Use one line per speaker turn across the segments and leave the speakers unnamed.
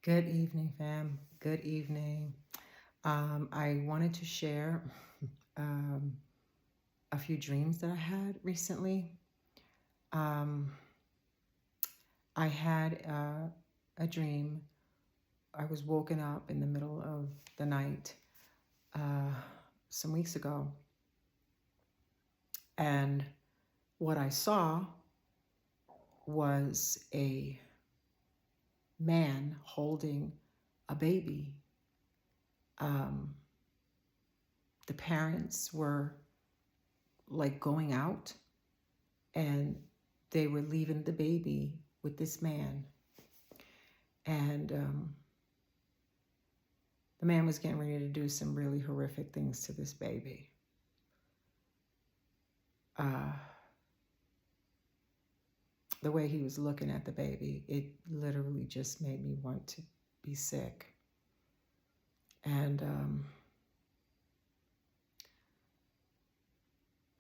Good evening, fam. Good evening. I wanted to share um, a few dreams that I had recently. Um, I had a dream. I was woken up in the middle of the night uh, some weeks ago, and what I saw was a man holding a baby. Um, the parents were like going out and they were leaving the baby with this man. And the man was getting ready to do some really horrific things to this baby. Uh, the way he was looking at the baby, it literally just made me want to be sick. And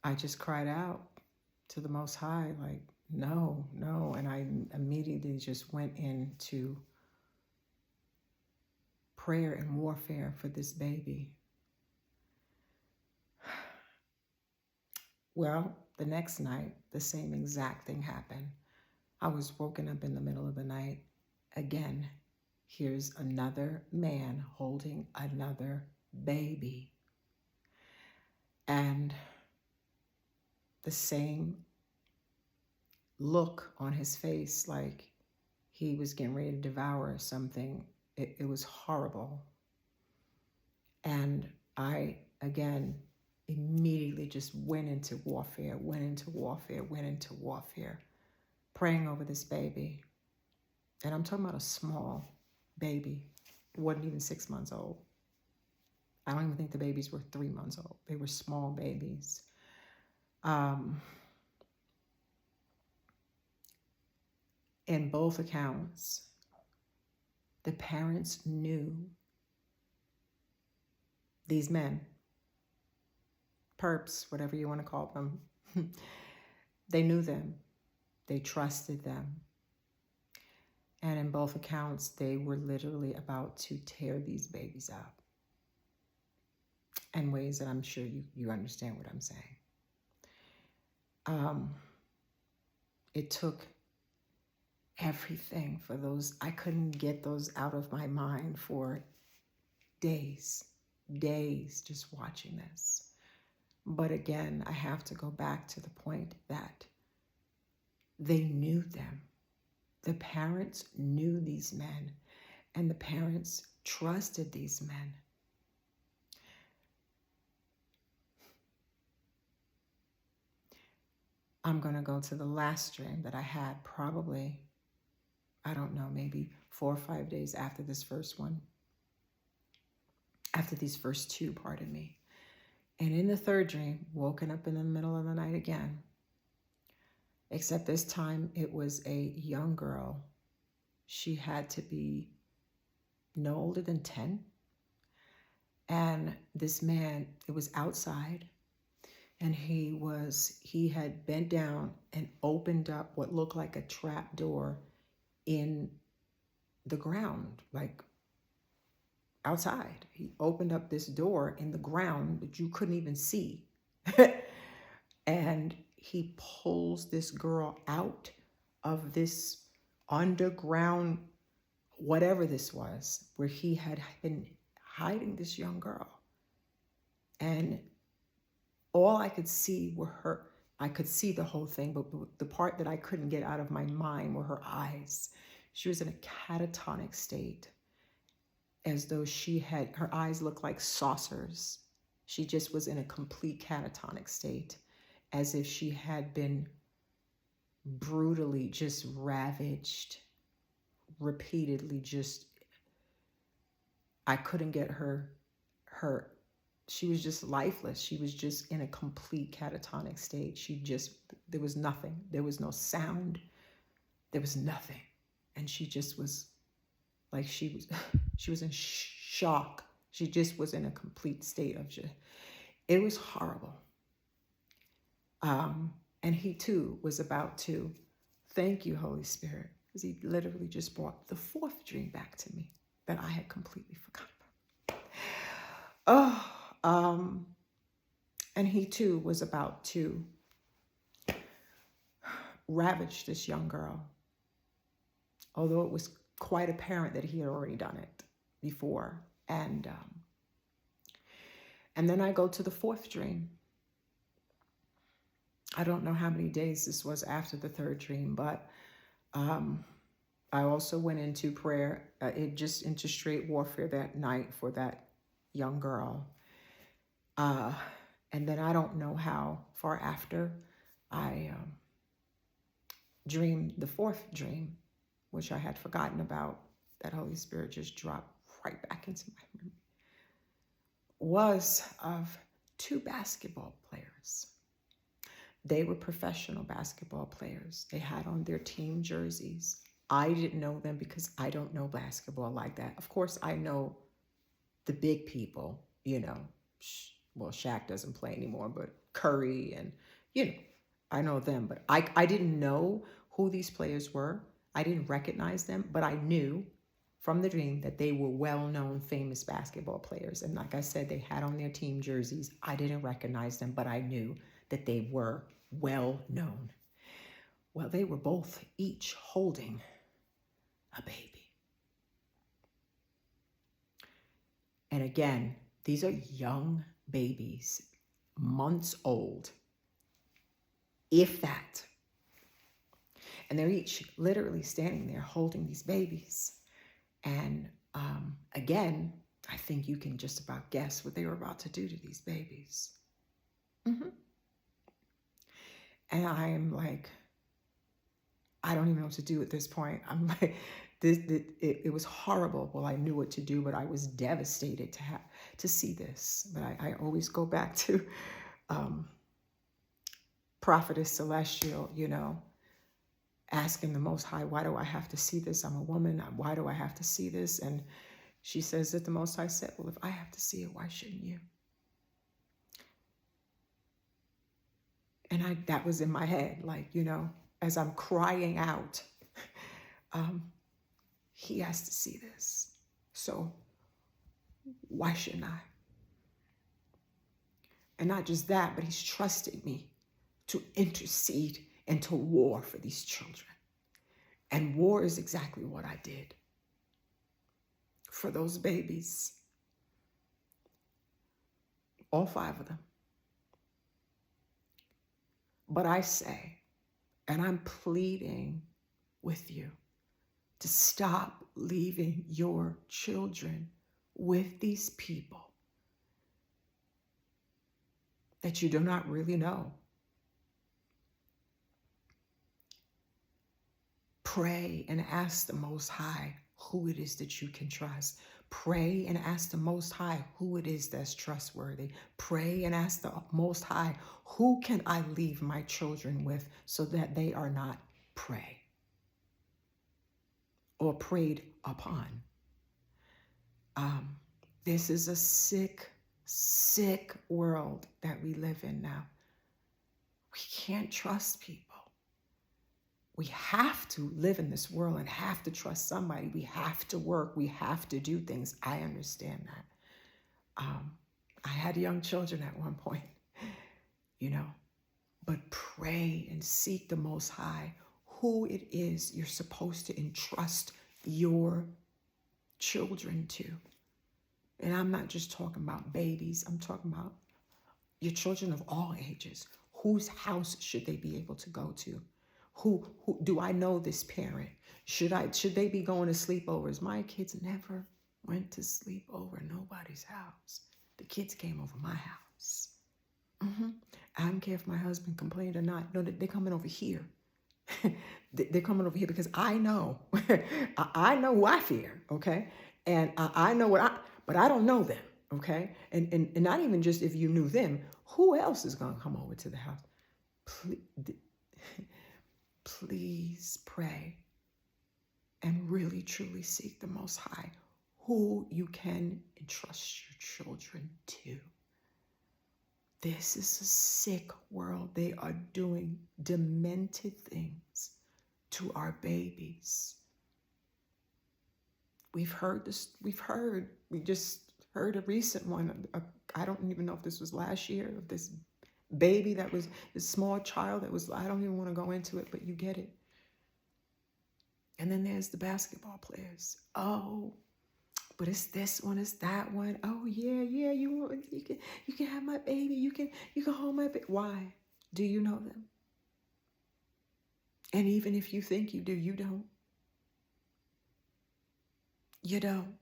I just cried out to the Most High, like, no, no. And I immediately just went into prayer and warfare for this baby. Well, the next night, the same exact thing happened. I was woken up in the middle of the night. Again, here's another man holding another baby. And the same look on his face, like he was getting ready to devour something. It was horrible. And I, again, immediately just went into warfare, praying over this baby. And I'm talking about a small baby. It wasn't even 6 months old. I don't even think the babies were 3 months old. They were small babies. In both accounts, the parents knew these men, perps, whatever you want to call them. They knew them. They trusted them. And in both accounts, they were literally about to tear these babies up in ways that I'm sure you understand what I'm saying. It took everything for those. I couldn't get those out of my mind for days just watching this. But again, I have to go back to the point that they knew them. The parents knew these men, and the parents trusted these men. I'm going to go to the last dream that I had probably, I don't know, maybe 4 or 5 days after this first one. After these first two, pardon me. And in the third dream, woken up in the middle of the night again. Except this time it was a young girl. She had to be no older than 10. And this man, it was outside, and he had bent down and opened up what looked like a trap door in the ground, like outside. He opened up this door in the ground that you couldn't even see. And he pulls this girl out of this underground, whatever this was, where he had been hiding this young girl. And all I could see were I could see the whole thing, but the part that I couldn't get out of my mind were her eyes. She was in a catatonic state, as though her eyes looked like saucers. She just was in a complete catatonic state, as if she had been brutally just ravaged, repeatedly. Just, I couldn't get her, she was just lifeless. She was just in a complete catatonic state. There was nothing. There was no sound. There was nothing. And she just was like, she was in shock. She just was in a complete state of it was horrible. And he too was about to, thank you, Holy Spirit, because he literally just brought the fourth dream back to me. that I had completely forgotten about. And he too was about to ravage this young girl, although it was quite apparent that he had already done it before. And then I go to the fourth dream. I don't know how many days this was after the third dream, but I also went into prayer, into straight warfare that night for that young girl. And then I don't know how far after I dreamed the fourth dream, which I had forgotten about, that Holy Spirit just dropped right back into my memory, was of two basketball players. They were professional basketball players. They had on their team jerseys. I didn't know them because I don't know basketball like that. Of course, I know the big people, well, Shaq doesn't play anymore, but Curry and, I know them. But I didn't know who these players were. I didn't recognize them, but I knew from the dream that they were well-known, famous basketball players. And like I said, they had on their team jerseys. I didn't recognize them, but I knew that they were well-known. Well, they were both each holding a baby. And again, these are young babies, months old, if that. And they're each literally standing there holding these babies. And again, I think you can just about guess what they were about to do to these babies. And I am like, I don't even know what to do at this point. I'm like, it was horrible. Well, I knew what to do, but I was devastated to see this. But I always go back to Prophetess Celestial, asking the Most High, why do I have to see this? I'm a woman. Why do I have to see this? And she says that the Most High said, well, if I have to see it, why shouldn't you? And that was in my head, like, as I'm crying out, he has to see this. So why shouldn't I? And not just that, but he's trusted me to intercede and to war for these children. And war is exactly what I did for those babies. All 5 of them. But I say, and I'm pleading with you to stop leaving your children with these people that you do not really know. Pray and ask the Most High who it is that you can trust. Pray and ask the Most High who it is that's trustworthy. Pray and ask the Most High, who can I leave my children with so that they are not prey or preyed upon. This is a sick, sick world that we live in now. We can't trust people. We have to live in this world and have to trust somebody. We have to work. We have to do things. I understand that. I had young children at one point, but pray and seek the Most High, who it is you're supposed to entrust your children to. And I'm not just talking about babies. I'm talking about your children of all ages. Whose house should they be able to go to? Who do I know this parent? Should they be going to sleepovers? My kids never went to sleep over nobody's house. The kids came over my house. I don't care if my husband complained or not. No, they're coming over here. They're coming over here because I know. I know who I fear, okay? And I know but I don't know them, okay? And not even just if you knew them, who else is going to come over to the house? Please pray and really, truly seek the Most High, who you can entrust your children to. This is a sick world. They are doing demented things to our babies. We've heard this. We just heard a recent one. I don't even know if this was last year, of this baby that was, this small child that was, I don't even want to go into it, but you get it. And then there's the basketball players. Oh, but it's this one, it's that one. Oh yeah, you can have my baby. You can hold my baby. Why? Do you know them? And even if you think you do, you don't. You don't.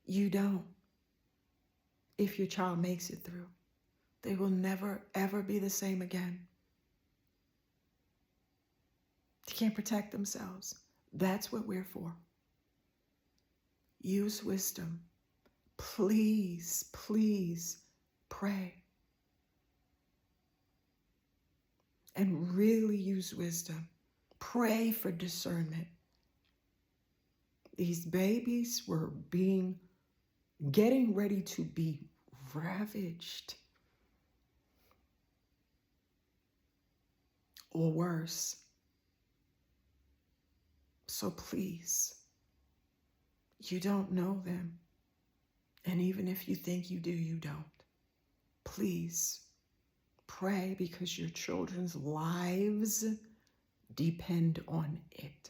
You don't. If your child makes it through, they will never, ever be the same again. They can't protect themselves. That's what we're for. Use wisdom. Please, please pray. And really use wisdom. Pray for discernment. These babies were getting ready to be ravaged. Or worse. So please, you don't know them. And even if you think you do, you don't. Please pray, because your children's lives depend on it.